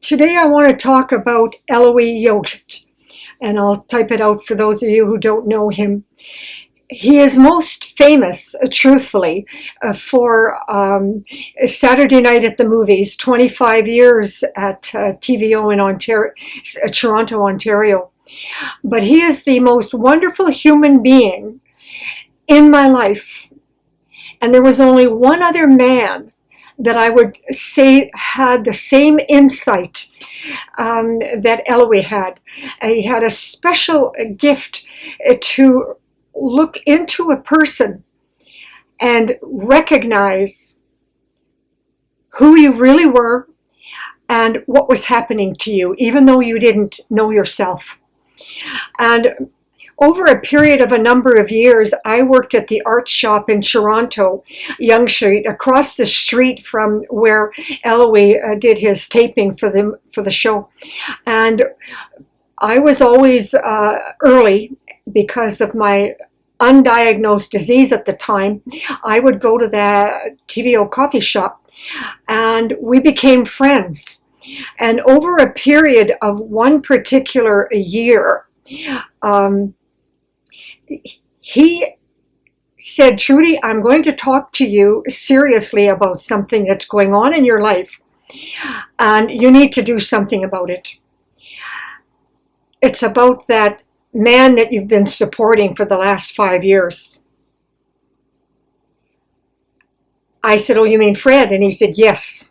Today I want to talk about Eloy Yost, and I'll type it out for those of you who don't know him. He is most famous, truthfully, for Saturday Night at the Movies, 25 years at TVO in Ontario, Toronto, Ontario. But he is the most wonderful human being in my life. And there was only one other man that I would say had the same insight that Eloy had. He had a special gift to look into a person and recognize who you really were and what was happening to you, even though you didn't know yourself. And over a period of a number of years, I worked at the art shop in Toronto, Yonge Street, across the street from where Eloy did his taping for the show. And I was always early because of my undiagnosed disease at the time. I would go to the TVO coffee shop and we became friends. And over a period of one particular year, he said, "Trudi, I'm going to talk to you seriously about something that's going on in your life, and you need to do something about it. It's about that man that you've been supporting for the last 5 years." I said, "Oh, you mean Fred?" And he said, "Yes."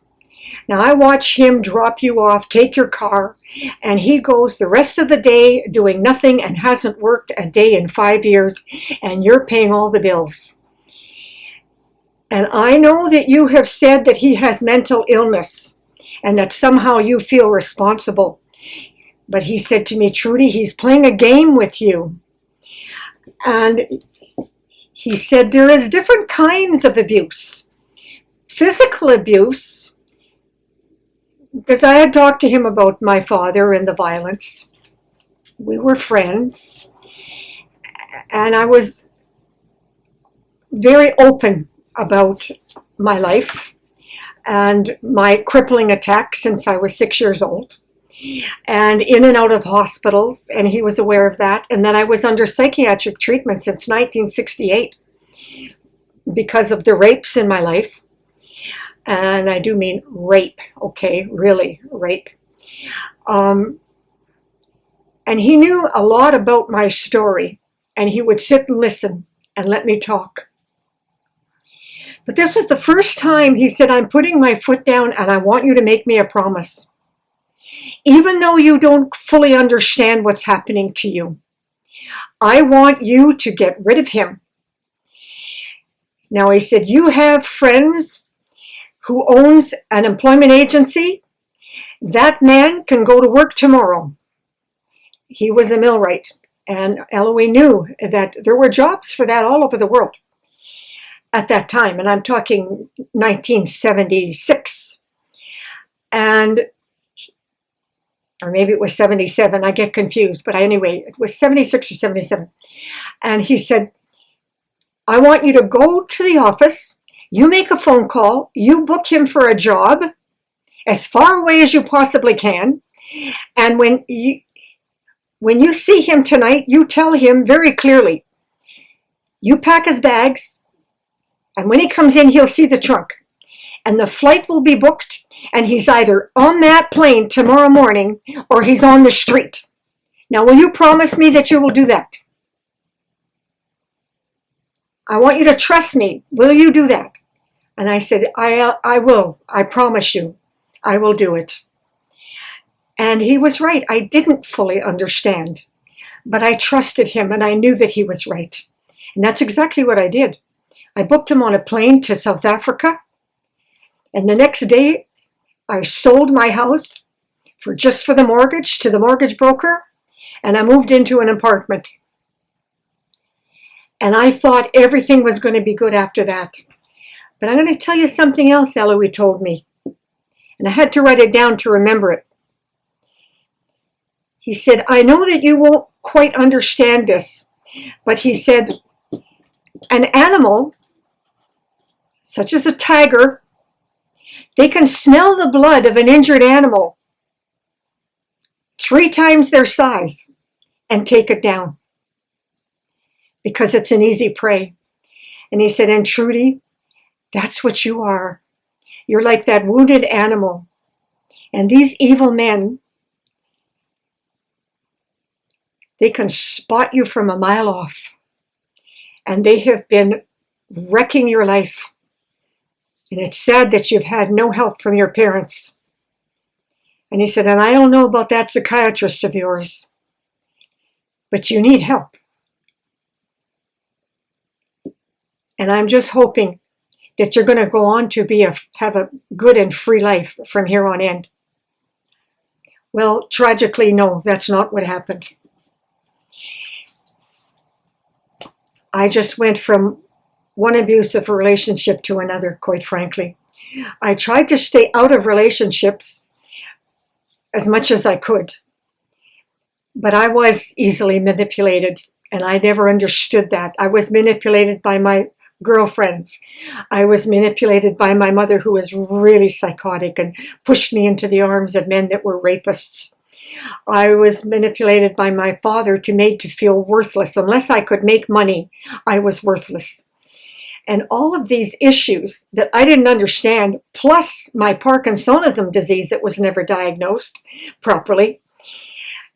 Now I watch him drop you off, take your car, and he goes the rest of the day doing nothing and hasn't worked a day in 5 years, and you're paying all the bills. And I know that you have said that he has mental illness and that somehow you feel responsible. But he said to me, "Trudi, he's playing a game with you." And he said there is different kinds of abuse. Physical abuse, because I had talked to him about my father and the violence. We were friends. And I was very open about my life and my crippling attack since I was 6 years old, and in and out of hospitals, and he was aware of that. And then I was under psychiatric treatment since 1968 because of the rapes in my life. And I do mean rape, okay, really rape. And he knew a lot about my story, and he would sit and listen and let me talk. But this was the first time he said, "I'm putting my foot down and I want you to make me a promise. Even though you don't fully understand what's happening to you, I want you to get rid of him." Now he said, "You have friends who owns an employment agency. That man can go to work tomorrow." He was a millwright, and Eloy knew that there were jobs for that all over the world at that time, and I'm talking 1976. And or maybe it was 77, I get confused, but anyway, it was 76 or 77. And he said, "I want you to go to the office, you make a phone call, you book him for a job as far away as you possibly can, and when you see him tonight, you tell him very clearly, you pack his bags, and when he comes in, he'll see the trunk, and the flight will be booked, and he's either on that plane tomorrow morning or he's on the street. Now, will you promise me that you will do that? I want you to trust me. Will you do that?" And I said, I will. I promise you. I will do it." And he was right. I didn't fully understand, but I trusted him and I knew that he was right. And that's exactly what I did. I booked him on a plane to South Africa. And the next day, I sold my house just for the mortgage to the mortgage broker, and I moved into an apartment. And I thought everything was going to be good after that. But I'm going to tell you something else Eloy told me. And I had to write it down to remember it. He said, "I know that you won't quite understand this," but he said, "an animal, such as a tiger, They can smell the blood of an injured animal 3 times their size and take it down because it's an easy prey. And he said, and Trudi, that's what you are. You're like that wounded animal. And these evil men, they can spot you from a mile off. And they have been wrecking your life. And it's sad that you've had no help from your parents. And he said, and I don't know about that psychiatrist of yours, but you need help. And I'm just hoping that you're going to go on to have a good and free life from here on in. Well, tragically, no, that's not what happened. I just went from one abusive relationship to another, quite frankly. I tried to stay out of relationships as much as I could, but I was easily manipulated, and I never understood that. I was manipulated by my girlfriends. I was manipulated by my mother, who was really psychotic and pushed me into the arms of men that were rapists. I was manipulated by my father made to feel worthless. Unless I could make money, I was worthless. And all of these issues that I didn't understand, plus my Parkinsonism disease that was never diagnosed properly.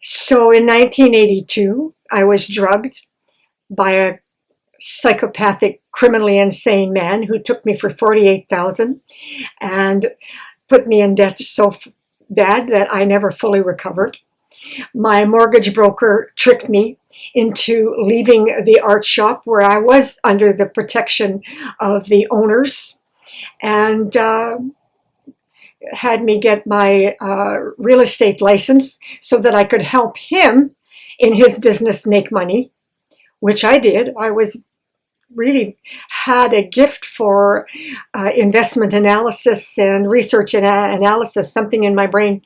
So in 1982, I was drugged by a psychopathic, criminally insane man who took me for $48,000 and put me in debt so bad that I never fully recovered. My mortgage broker tricked me into leaving the art shop where I was under the protection of the owners, and had me get my real estate license so that I could help him in his business make money, which I did. I really had a gift for investment analysis and research and analysis, something in my brain.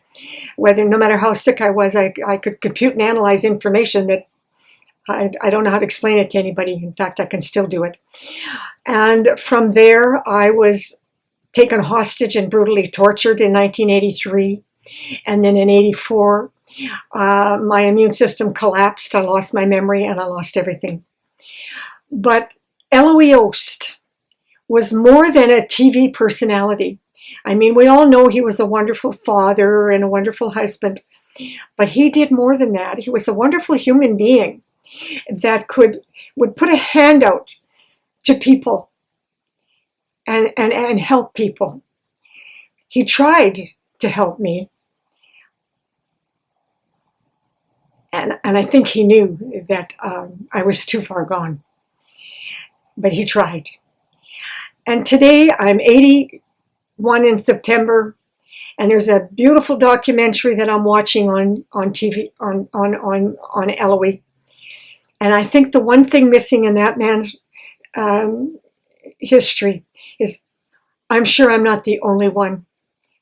No matter how sick I was, I could compute and analyze information that I don't know how to explain it to anybody. In fact, I can still do it. And from there, I was taken hostage and brutally tortured in 1983. And then in 84, my immune system collapsed. I lost my memory and I lost everything. But Yost was more than a TV personality. I mean, we all know he was a wonderful father and a wonderful husband, but he did more than that. He was a wonderful human being that would put a hand out to people and help people. He tried to help me, and I think he knew that I was too far gone. But he tried. And today I'm 81 in September, and there's a beautiful documentary that I'm watching on TV on Eloise. And I think the one thing missing in that man's history is, I'm sure I'm not the only one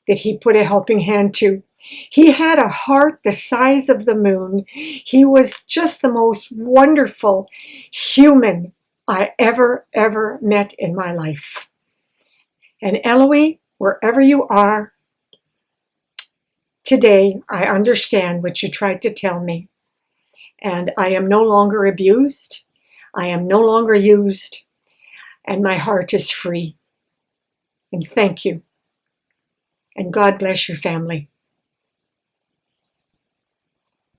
that he put a helping hand to. He had a heart the size of the moon. He was just the most wonderful human I ever met in my life. And Eloise, wherever you are today, I understand what you tried to tell me. And I am no longer abused. I am no longer used. And my heart is free. And thank you. And God bless your family.